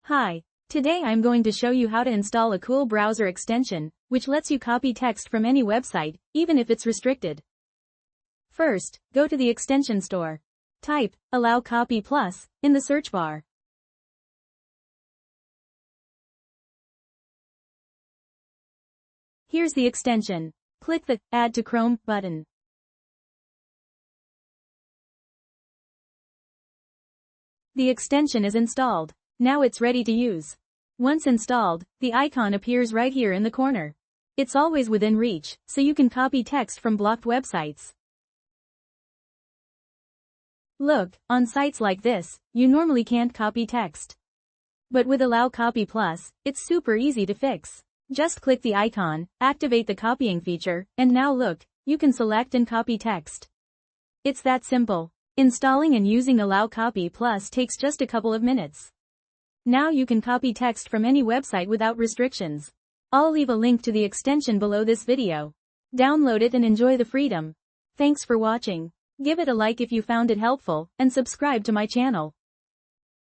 Hi. Today I'm going to show you how to install a cool browser extension, which lets you copy text from any website, even if it's restricted. First, go to the extension store. Type, Allow Copy Plus, in the search bar. Here's the extension. Click the Add to Chrome button. The extension is installed. Now it's ready to use. Once installed, the icon appears right here in the corner. It's always within reach, so you can copy text from blocked websites. Look, on sites like this, you normally can't copy text. But with Allow Copy Plus, it's super easy to fix. Just click the icon, activate the copying feature, and now look, you can select and copy text. It's that simple. Installing and using Allow Copy Plus takes just a couple of minutes. Now you can copy text from any website without restrictions. I'll leave a link to the extension below this video. Download it and enjoy the freedom. Thanks for watching. Give it a like if you found it helpful, and subscribe to my channel.